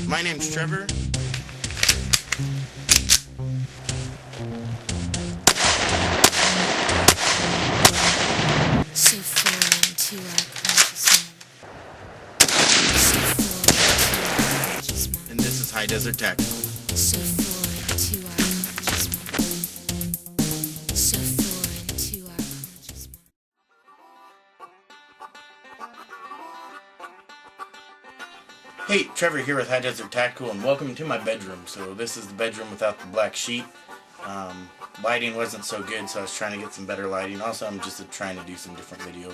My name's Trevor. So foreign to our conscious mind. So foreign to our conscious mind. And this is High Desert Tactical. So foreign to our conscious mind. So foreign to our conscious mind. Hey, Trevor here with High Desert Tactical, and welcome to my bedroom. So this is the bedroom without the black sheet. Lighting wasn't so good, so I was trying to get some better lighting. Also, I'm just trying to do some different video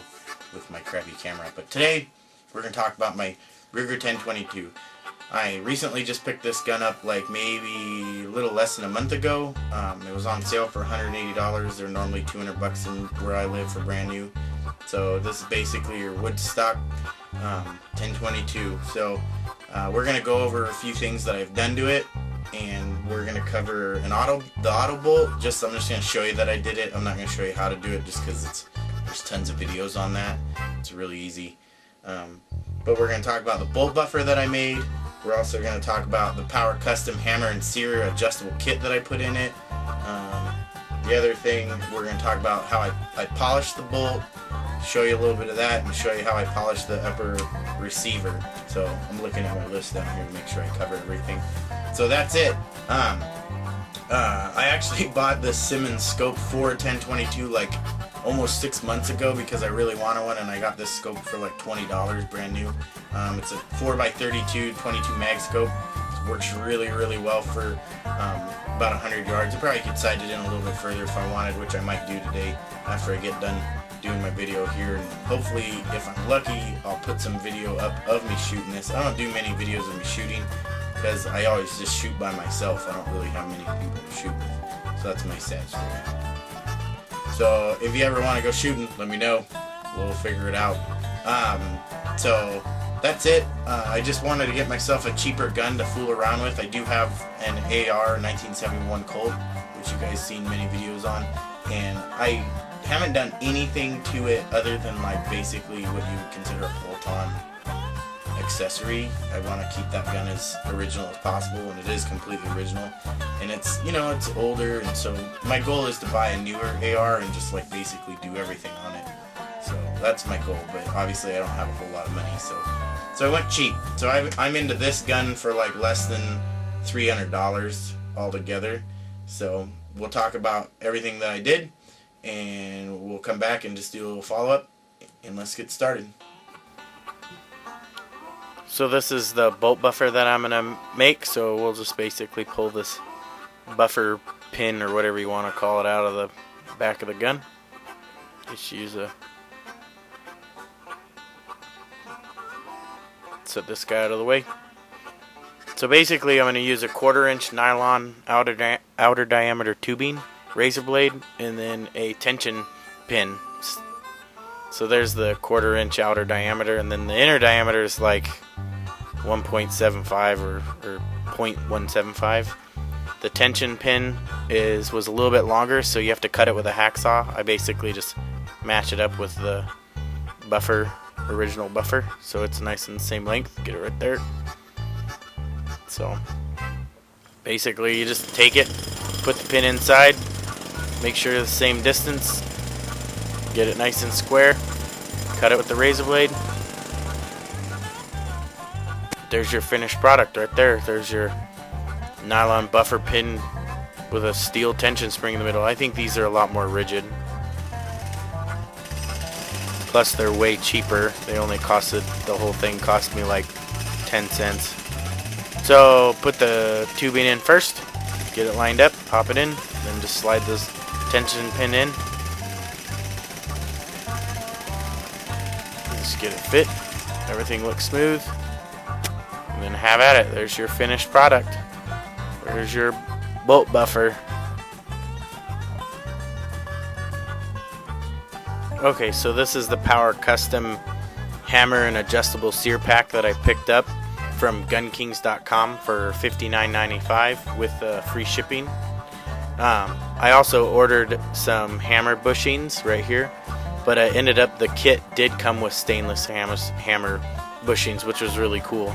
with my crappy camera. But today, we're going to talk about my Ruger 1022. I recently just picked this gun up like maybe a little less than a month ago. It was on sale for $180. They're normally $200 in where I live for brand new. So this is basically your Woodstock 1022. So we're going to go over a few things that I've done to it, and we're going to cover the auto bolt. I'm just going to show you that I did it. I'm not going to show you how to do it just because there's tons of videos on that. It's really easy. But we're going to talk about the bolt buffer that I made. We're also going to talk about the Power Custom hammer and Sear adjustable kit that I put in it. The other thing, we're going to talk about how I polished the bolt, show you a little bit of that, and show you how I polished the upper receiver. So I'm looking at my list down here to make sure I cover everything. So that's it. I actually bought the Simmons Scope 4 1022 like almost 6 months ago because I really wanted one, and I got this scope for like $20 brand new. It's a 4x32 22 mag scope. It works really well for about 100 yards. I probably could sight it in a little bit further if I wanted, which I might do today after I get done doing my video here. And hopefully, if I'm lucky, I'll put some video up of me shooting this. I don't do many videos of me shooting because I always just shoot by myself. I don't really have many people to shoot with. So that's my sad story. So if you ever want to go shooting, let me know. We'll figure it out. So that's it. I just wanted to get myself a cheaper gun to fool around with. I do have an AR 1971 Colt, which you guys seen many videos on, and I haven't done anything to it other than like basically what you would consider a bolt-on accessory. I want to keep that gun as original as possible, and it is completely original. And it's, you know, it's older, and so my goal is to buy a newer AR and just like basically do everything on it. So that's my goal, but obviously I don't have a whole lot of money, so I went cheap. So I'm into this gun for like less than $300 altogether. So we'll talk about everything that I did, and we'll come back and just do a little follow-up, and let's get started. So this is the bolt buffer that I'm going to make, so we'll just basically pull this buffer pin or whatever you want to call it out of the back of the gun. Just use a... set this guy out of the way. So basically I'm going to use a 1/4-inch nylon outer diameter tubing, razor blade, and then a tension pin. So there's the 1/4-inch outer diameter, and then the inner diameter is like 1.75 or 0.175. The tension pin was a little bit longer, so you have to cut it with a hacksaw. I basically just match it up with the buffer, original buffer, so it's nice and the same length. Get it right there. So basically you just take it, put the pin inside, make sure it's the same distance, get it nice and square, cut it with the razor blade. There's your finished product right there. There's your nylon buffer pin with a steel tension spring in the middle. I think these are a lot more rigid. Plus they're way cheaper. They only costed, the whole thing cost me like 10 cents. So put the tubing in first, get it lined up, pop it in, then just slide this tension pin in. Just get it fit. Everything looks smooth. And then have at it. There's your finished product. There's your bolt buffer. Okay, so this is the Power Custom hammer and adjustable sear pack that I picked up from gunkings.com for $59.95 with free shipping. I also ordered some hammer bushings right here, but I ended up, the kit did come with stainless hammer bushings, which was really cool.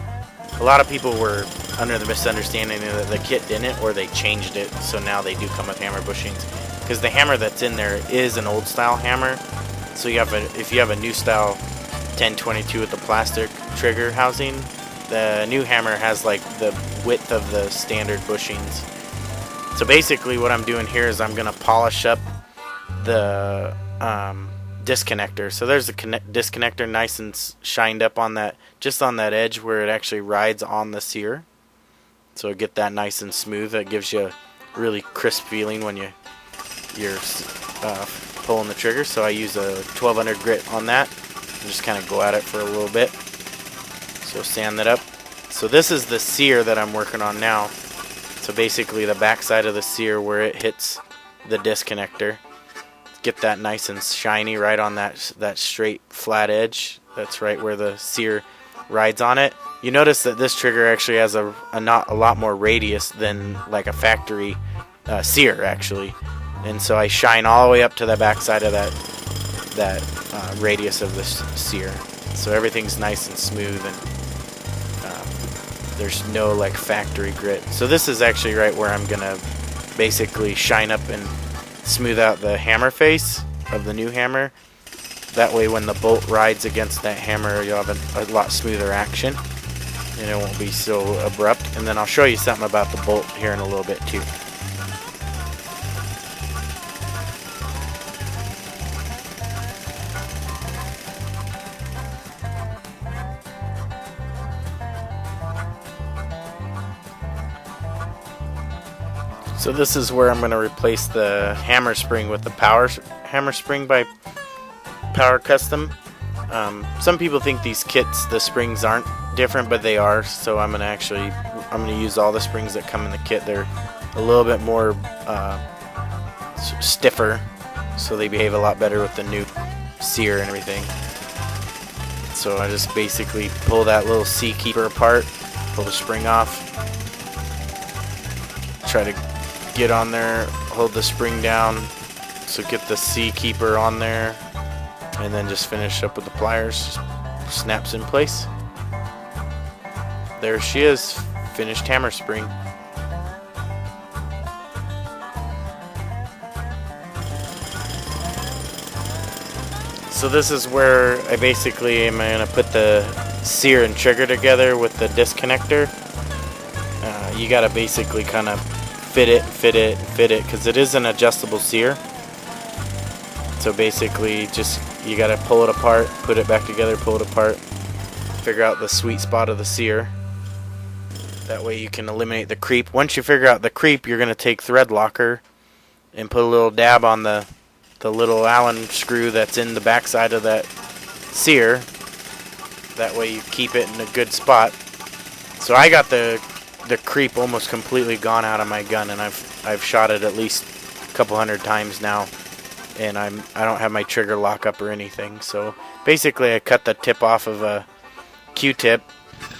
A lot of people were under the misunderstanding that the kit didn't, or they changed it, so now they do come with hammer bushings. Because the hammer that's in there is an old style hammer, so if you have a new style 1022 with the plastic trigger housing, the new hammer has like the width of the standard bushings. So basically what I'm doing here is I'm going to polish up the disconnector. So there's the disconnector nice and shined up on that, just on that edge where it actually rides on the Sear. So get that nice and smooth. That gives you a really crisp feeling when you're pulling the trigger. So I use a 1200 grit on that and just kind of go at it for a little bit. So sand that up. So this is the Sear that I'm working on now. So basically the back side of the Sear where it hits the disconnector. Get that nice and shiny right on that straight flat edge. That's right where the Sear rides on it. You notice that this trigger actually has a lot more radius than like a factory Sear actually. And so I shine all the way up to the back side of that radius of the Sear. So everything's nice and smooth, and there's no like factory grit. So this is actually right where I'm gonna basically shine up and smooth out the hammer face of the new hammer. That way when the bolt rides against that hammer, you'll have a lot smoother action and it won't be so abrupt. And then I'll show you something about the bolt here in a little bit too. So this is where I'm going to replace the hammer spring with the power hammer spring by Power Custom. Some people think these kits, the springs aren't different, but they are. So I'm going to use all the springs that come in the kit. They're a little bit more stiffer, so they behave a lot better with the new Sear and everything. So I just basically pull that little C keeper apart, pull the spring off, try to get on there, hold the spring down, so get the C keeper on there, and then just finish up with the pliers. Just snaps in place. There she is, finished hammer spring. So this is where I basically am going to put the Sear and trigger together with the disconnector. You got to basically kind of fit it, because it is an adjustable Sear. So basically just you got to pull it apart, put it back together, pull it apart, figure out the sweet spot of the Sear. That way you can eliminate the creep. Once you figure out the creep, you're going to take thread locker and put a little dab on the little Allen screw that's in the back side of that Sear. That way you keep it in a good spot. So I got the creep almost completely gone out of my gun, and I've shot it at least a couple hundred times now, and I don't have my trigger lock up or anything. So basically I cut the tip off of a Q-tip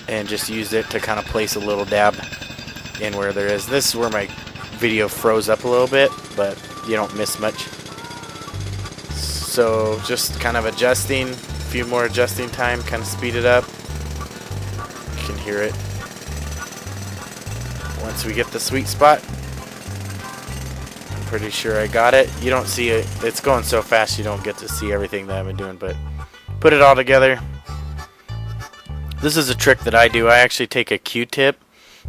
and just used it to kind of place a little dab in where there is. This is where my video froze up a little bit, but you don't miss much. So just kind of adjusting, a few more adjusting time, kind of speed it up. You can hear it. Once we get the sweet spot, I'm pretty sure I got it. You don't see it, it's going so fast you don't get to see everything that I've been doing, but put it all together. This is a trick that I do. I actually take a Q-tip.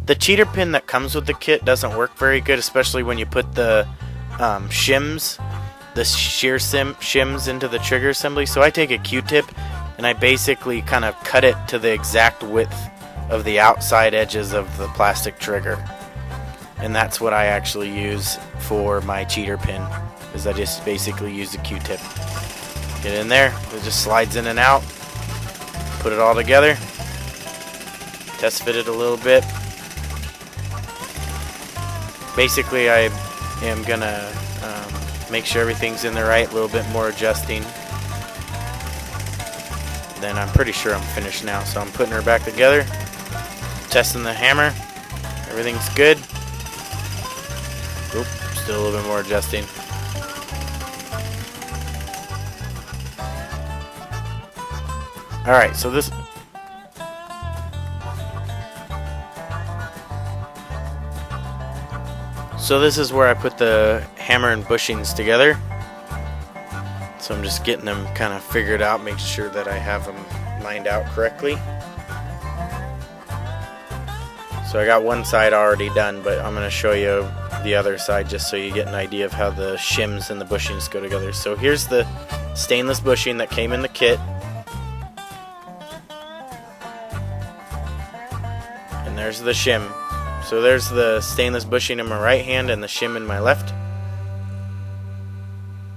The cheater pin that comes with the kit doesn't work very good, especially when you put the shims, the shear shims into the trigger assembly. So I take a Q-tip and I basically kind of cut it to the exact width of the outside edges of the plastic trigger, and that's what I actually use for my cheater pin. Is I just basically use the Q-tip, get in there, it just slides in and out, put it all together, test fit it a little bit. Basically I am gonna make sure everything's in the right, little bit more adjusting. Then I'm pretty sure I'm finished now, so I'm putting her back together, testing the hammer, everything's good. Oop, still a little bit more adjusting. Alright, so this So this is where I put the hammer and bushings together. So I'm just getting them kind of figured out, making sure that I have them lined out correctly. So I got one side already done, but I'm going to show you the other side just so you get an idea of how the shims and the bushings go together. So here's the stainless bushing that came in the kit. And there's the shim. So there's the stainless bushing in my right hand and the shim in my left.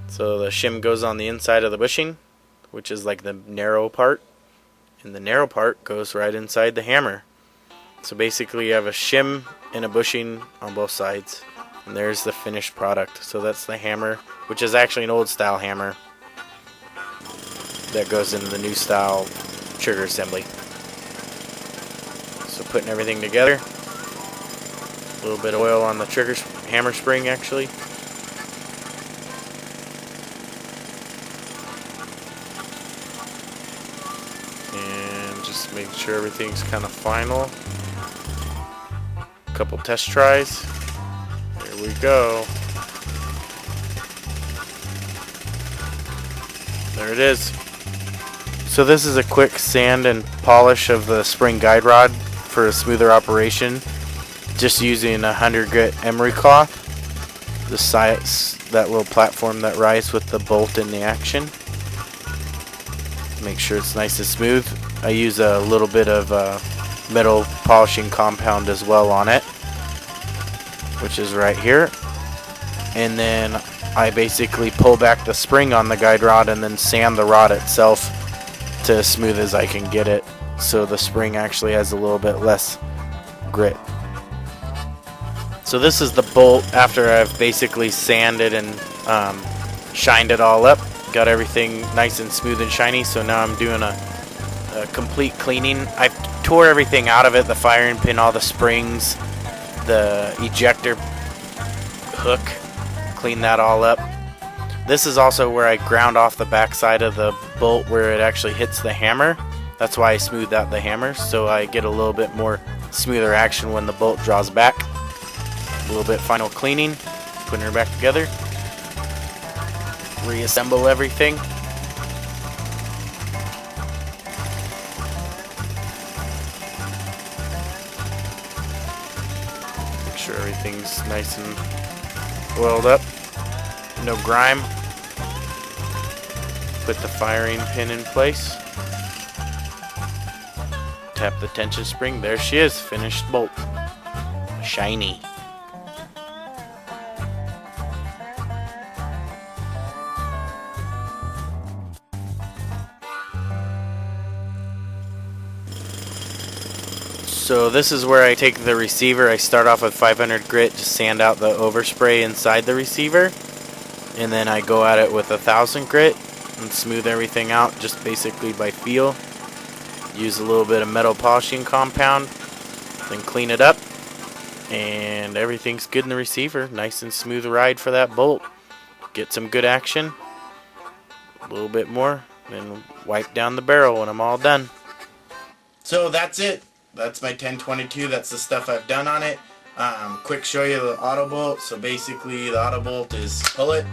So the shim goes on the inside of the bushing, which is like the narrow part. And the narrow part goes right inside the hammer. So basically you have a shim and a bushing on both sides. And there's the finished product. So that's the hammer, which is actually an old style hammer that goes into the new style trigger assembly. So putting everything together. A little bit of oil on the trigger hammer spring actually. And just make sure everything's kind of final. Couple test tries. There we go. There it is. So this is a quick sand and polish of the spring guide rod for a smoother operation. Just using a 100 grit emery cloth. The size, that little platform that rides with the bolt in the action. Make sure it's nice and smooth. I use a little bit of metal polishing compound as well on it, which is right here. And then I basically pull back the spring on the guide rod and then sand the rod itself to as smooth as I can get it, so the spring actually has a little bit less grit. So this is the bolt after I've basically sanded and shined it all up. Got everything nice and smooth and shiny, so now I'm doing a complete cleaning. I tore everything out of it, the firing pin, all the springs, the ejector hook, clean that all up. This is also where I ground off the back side of the bolt where it actually hits the hammer. That's why I smoothed out the hammer, so I get a little bit more smoother action when the bolt draws back. A little bit final cleaning, putting her back together. Reassemble everything. Make sure everything's nice and oiled up. No grime. Put the firing pin in place. Tap the tension spring. There she is. Finished bolt. Shiny. So this is where I take the receiver. I start off with 500 grit to sand out the overspray inside the receiver. And then I go at it with 1000 grit and smooth everything out just basically by feel. Use a little bit of metal polishing compound. Then clean it up. And everything's good in the receiver. Nice and smooth ride for that bolt. Get some good action. A little bit more. Then wipe down the barrel when I'm all done. So that's it. That's my 1022. That's the stuff I've done on it. Quick show you the auto bolt. So basically the auto bolt is pull it,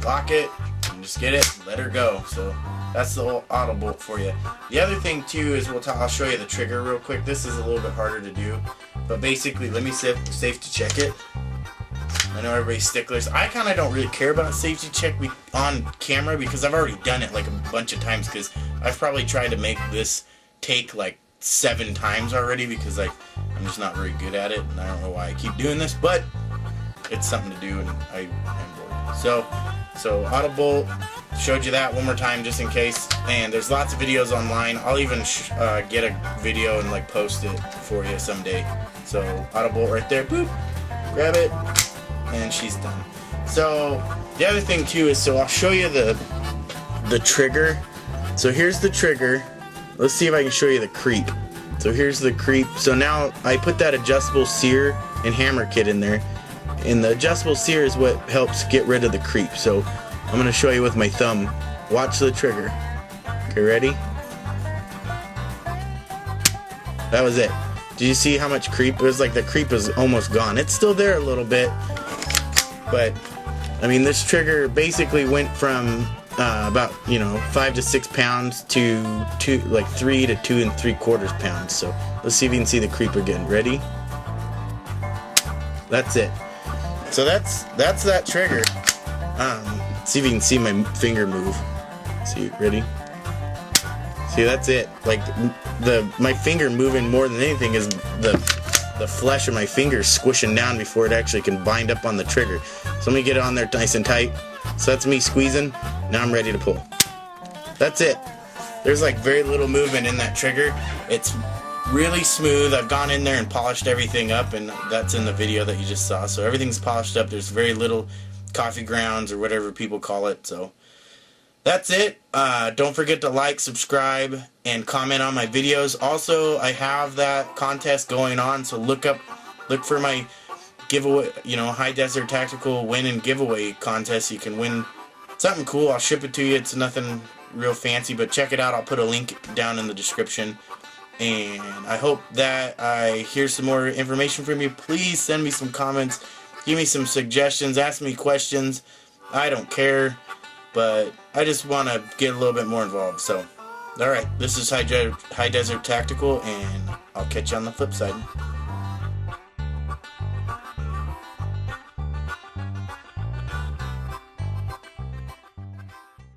lock it, and just get it, let her go. So that's the whole auto bolt for you. The other thing too is I'll show you the trigger real quick. This is a little bit harder to do, but basically let me safety check it. I know everybody's sticklers. I kind of don't really care about safety check on camera because I've already done it like a bunch of times, because I've probably tried to make this take like 7 times already, because like I'm just not very good at it, and I don't know why I keep doing this, but it's something to do, and I'm bored. So auto bolt, showed you that one more time just in case, and there's lots of videos online. I'll even get a video and like post it for you someday. So auto bolt right there, boop, grab it, and she's done. So the other thing too is, so I'll show you the trigger. So here's the trigger. Let's see if I can show you the creep. So here's the creep. So now I put that adjustable sear and hammer kit in there, and the adjustable sear is what helps get rid of the creep. So I'm going to show you with my thumb. Watch the trigger. Okay, ready? That was it. Did you see how much creep? It was like the creep is almost gone. It's still there a little bit, But I mean, this trigger basically went from about 5 to 6 pounds to 3 to 2 3/4 pounds. So let's see if you can see the creep again. Ready? That's it. So that's that trigger. See if you can see my finger move. See, ready? See, that's it. Like my finger moving more than anything is the flesh of my finger squishing down before it actually can bind up on the trigger. So let me get it on there nice and tight. So that's me squeezing. Now I'm ready to pull. That's it. There's like very little movement in that trigger. It's really smooth. I've gone in there and polished everything up, and that's in the video that you just saw. So everything's polished up. There's very little coffee grounds or whatever people call it. So that's it. Don't forget to like, subscribe, and comment on my videos. Also, I have that contest going on, so look for my giveaway, High Desert Tactical win and giveaway contest. You can win something cool. I'll ship it to you. It's nothing real fancy, but check it out. I'll put a link down in the description. And I hope that I hear some more information from you. Please send me some comments. Give me some suggestions. Ask me questions. I don't care. But I just want to get a little bit more involved. So, alright. This is High Desert Tactical. And I'll catch you on the flip side.